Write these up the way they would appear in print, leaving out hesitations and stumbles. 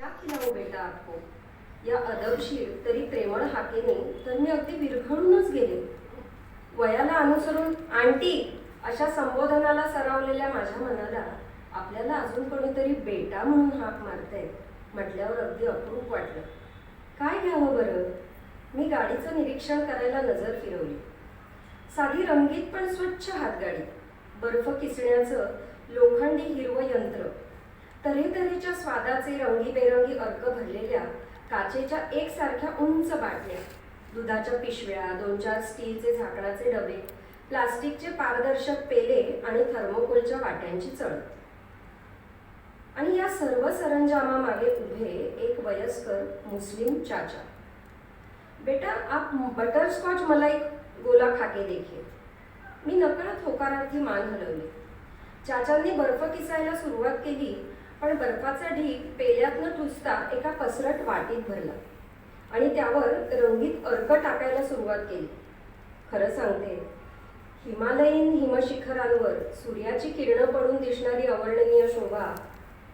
क्या खिलाऊ बेटा आपको? या अदबशीर तरी प्रेमळ हाकेने तर मी अगदी विरघळूनच गेले. वयाला अनुसरून आंटी अशा संबोधनाला सरावलेल्या माझ्या मनाला आपल्याला अजून कोणीतरी बेटा म्हणून हाक मारतंय म्हटल्यावर अगदी अप्रूप वाटलं. काय घ्यावं बरं? मी गाडीचं निरीक्षण करायला नजर फिरवली. साधी रंगीत पण स्वच्छ हातगाडी, बर्फ किसण्याचं लोखंडी हिरवं यंत्र, तऱ्हेतऱ्हेच्या स्वादाचे रंगीबेरंगी अर्क भरलेल्या काचेच्या एकसारख्या उंच बाटल्या, दुधाच्या पिशव्या, 2-4 स्टीलचे झाकणाचे डबे, प्लास्टिकचे पारदर्शक पेले आणि थर्मोकोलच्या वाट्यांची चळ. आणि या सर्व सरंजामामागे उभे एक वयस्कर मुस्लिम चाचा. बेटा आप बटरस्कॉच मलाई गोला खाके देखिए. मी नकळत होकारार्थी मान हलवली. चाचांनी बर्फ किसायला सुरुवात केली, पण बर्फाचा ढीग पेल्यातनं टुचता एका पसरट वाटीत भरला आणि त्यावर रंगीत अर्क टाकायला सुरुवात केली. खरं सांगते, हिमालयीन हिमशिखरांवर सूर्याची किरणं पडून दिसणारी अवर्णनीय शोभा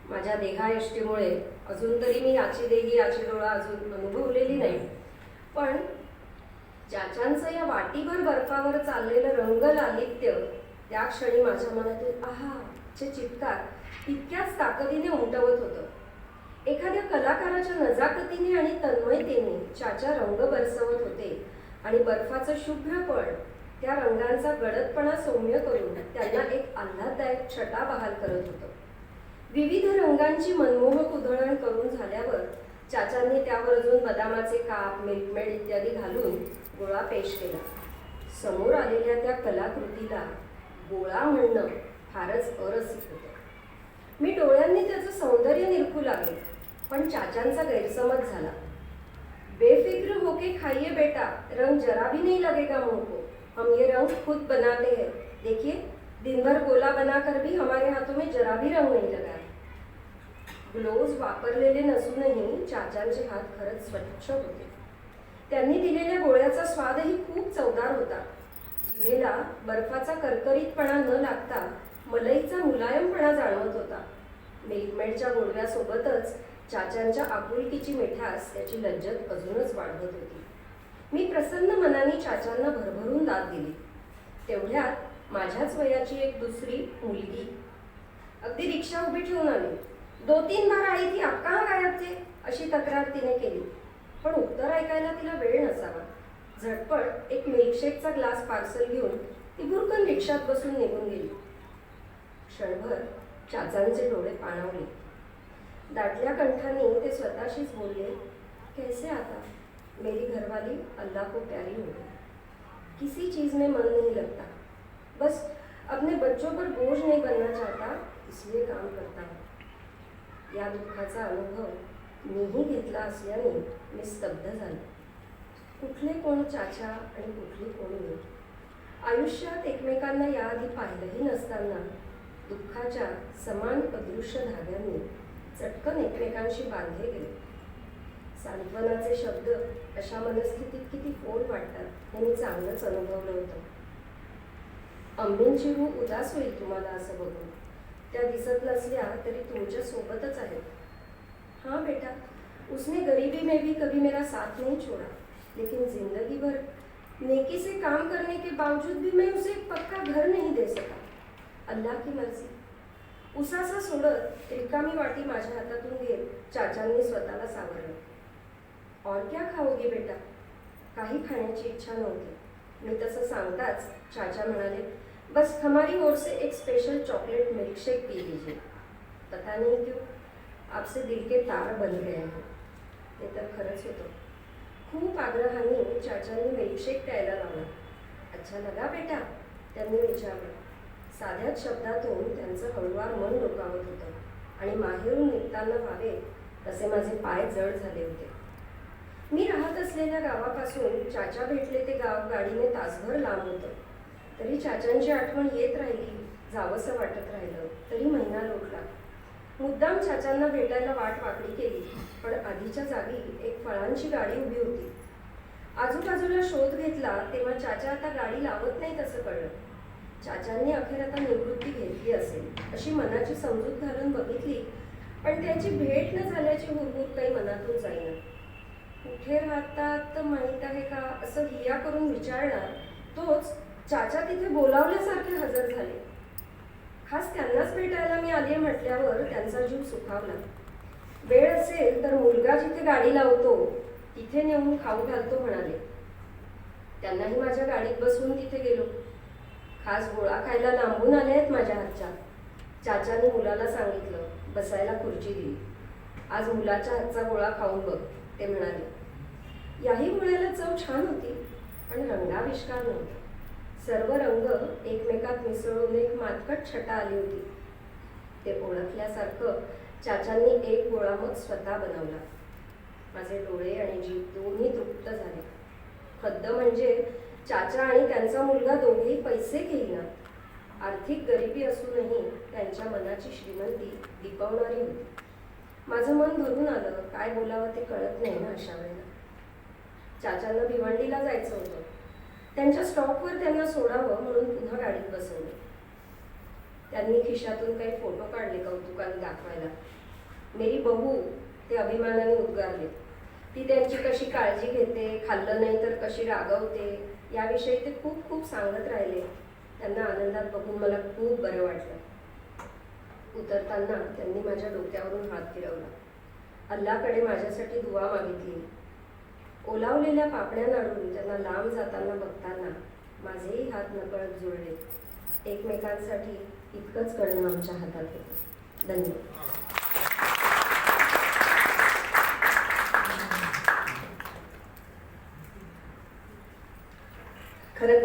माझ्या देहायष्टीमुळे अजून तरी मी याची देही याची डोळा अजून अनुभवलेली नाही. पण चाचांचं या वाटीभर बर्फावर चाललेलं रंगलालित्य त्या क्षणी माझ्या मनातील आहाचे चित्कार तितक्याच ताकदीने उमटवत होतं. एखाद्या कलाकाराच्या नजाकतीने आणि तन्मयतेने चाचा रंग बरसवत होते आणि बर्फाचं शुभ्रपण त्या रंगांचा गडदपणा सौम्य करून त्यांना एक आल्हाददायक छटा बहाल करत होतं. विविध रंगांची मनमोहक उधळण करून झाल्यावर चाचांनी त्यावर अजून बदामाचे काप, मिल्कमेड इत्यादी घालून गोळा पेश केला. समोर आलेल्या त्या कलाकृतीला गोळा म्हणणं फारच अरसिक होतं. मी डोळ्यांनी त्याचं सौंदर्य निरखू लागले, पण चाचांचा गैरसमज झाला. बेफिक्र होके खाइए बेटा, रंग जरा भी नहीं लगेगा मुंह को. हम ये रंग खुद बनाते हैं. देखिए, दिन भर गोला बनाकर भी हमारे हाथों में जरा भी रंग नहीं लगा. ग्लोव्ज वापरलेले नसूनही चाचांचे हात खरंच स्वच्छ होते. त्यांनी दिलेल्या गोळ्याचा स्वादही खूप चवदार होता. जिभेला बर्फाचा करकरीतपणा न लागता मलईचा मुलायमपणा जाणवत होता. मिल्कमेडच्या गोडव्यासोबतच चाचांच्या आपुलकीची मिठास त्याची लज्जत अजूनच वाढवत होती. मी प्रसन्न मनाने चाचांना भरभरून दाद दिली. तेवढ्यात माझ्याच वयाची एक दुसरी मुलगी अगदी रिक्षा उभी ठेवून आली. 2-3 बार आई थी, आप कहाँ गायब थे? अशी तक्रार तिने केली. पण उत्तर ऐकायला तिला वेळ नसावा. झटपट एक मिल्कशेकचा ग्लास पार्सल घेऊन ती भुरकन रिक्षात बसून निघून गेली. क्षणभर चाचांचे डोळे पाणावले. दाटल्या कंठाने ते स्वतःशीच बोलले, कैसे आता? मेरी घरवाली अल्लाह को प्यारी हो गई. किसी चीज में मन नहीं लगता. बस अपने बच्चों पर बोझ नहीं बनना चाहता, इसलिए काम करता हूँ. या दुःखाचा अनुभव मीही घेतला असल्याने मी स्तब्ध झाले. कुठले कोण चाचा आणि कुठली कोण मी? आयुष्यात एकमेकांना याआधी पाहिलंही नसताना दुःखाच्या समान अदृश्य धाग्यांनी चटकन एकमेकांशी बांधले गेले. सांत्वनाचे शब्द अशा मनस्थितीत किती फोल वाटतात हे मी चांगलंच अनुभवलं होतं. अम्मींची रूप उदास होईल तुम्हाला असं बघून. त्या दिसत नसल्या तरी तुमच्या सोबतच आहेत. हाँ बेटा, उसने गरीबी में भी कभी मेरा साथ नहीं छोड़ा, लेकिन जिंदगी भर नेकी से काम करने के बावजूद भी मैं उसे एक पक्का घर नहीं दे सका. अल्लाह की मर्जी. उसासा सोडत रिकामी वाटी माझ्या हातातून घेत चाचांनी स्वतःला सावरलं. और क्या खाओगे बेटा? काही खाण्याची इच्छा नव्हती. मी तसं सांगताच चाचा म्हणाले, बस हमारी ओर से एक स्पेशल चॉकलेट मिल्कशेक पी लीजिए. पता नहीं क्यों आपसे दिल के तार बन गए हैं. ते तर खरंच होतं. खूप आग्रहाने चाचांनी मिल्कशेक प्यायला लावला. अच्छा लगा बेटा? त्यांनी विचारलं. साध्याच शब्दातून त्यांचं हळुवार मन डोकावत होतं आणि माहेरून निघताना व्हावे तसे माझे पाय जड झाले होते. मी राहत असलेल्या गावापासून चाचा भेटले ते गाव गाडीने तासभर लांब होतं. तरी चाचांची आठवण येत राहिली, जावंसं वाटत राहिलं. तरी महिना लोटला. मुद्दाम चाचांना भेटायला वाट वाकडी केली, पण आधीच्या जागी एक फळांची गाडी उभी होती. आजूबाजूला शोध घेतला तेव्हा चाचा आता गाडी लावत नाही तसं कळलं. चाचांनी अखेर आता निवृत्ती घेतली असेल अशी मनाची समजूत घालून बघितली, पण त्याची भेट न झाल्याची हुरहुर मनातून जाईना. कुठे राहतात माहीत आहे का असं हिया करून विचारणार तोच चाचा तिथे बोलावल्यासारखे हजर झाले. खास त्यांनाच भेटायला मी आली म्हटल्यावर त्यांचा जीव सुखावला. वेळ असेल तर मुलगा जिथे गाडी लावतो तिथे नेऊन खाऊ घालतो म्हणाले. त्यांनाही माझ्या गाडीत बसवून तिथे गेलो. खास गोळा खायला लांबून आले आहेत माझ्या हातच्या. चाचाने मुलाला सांगितलं, बसायला खुर्ची दिली. आज मुलाच्या हातचा गोळा खाऊन बघ, ते म्हणाले. याही गोळ्याला चव छान होती, पण रंगाविष्कार नव्हता. सर्व रंग एकमेकात मिसळून एक मातकट छटा आली होती. ते ओळखल्यासारखं चाचांनी एक गोळा मग स्वतः बनवला. माझे डोळे आणि जीभ दोन्ही तृप्त झाले. हद्द म्हणजे चाचा आणि त्यांचा मुलगा दोघेही पैसे घेईना. आर्थिक गरिबी असूनही त्यांच्या मनाची श्रीमंती दिपवणारी होती. माझं मन भरून आलं. काय बोलावं ते कळत नाही ना अशा वेळेला. चाचांना भिवंडीला जायचं होतं. त्यांच्या स्टॉपवर त्यांना सोडावं म्हणून पुन्हा गाडीत बसवलं. त्यांनी खिशातून काही फोटो काढले कौतुकाने दाखवायला. मेरी बहू, ते अभिमानाने उद्गारले. ती त्यांची कशी काळजी घेते, खाल्लं नाही तर कशी रागवते, याविषयी ते खूप खूप सांगत राहिले. त्यांना आनंदात बघून मला खूप बरं वाटलं. उतरताना त्यांनी माझ्या डोक्यावरून हात फिरवला. अल्लाकडे माझ्यासाठी दुआ मागितली. ओलावलेल्या पापण्या नाडून त्यांना लांब जाताना बघताना माझेही हात नकळत जुळले. एकमेकांसाठी इतकंच करणं आमच्या हातात होतं. धन्यवाद. खरं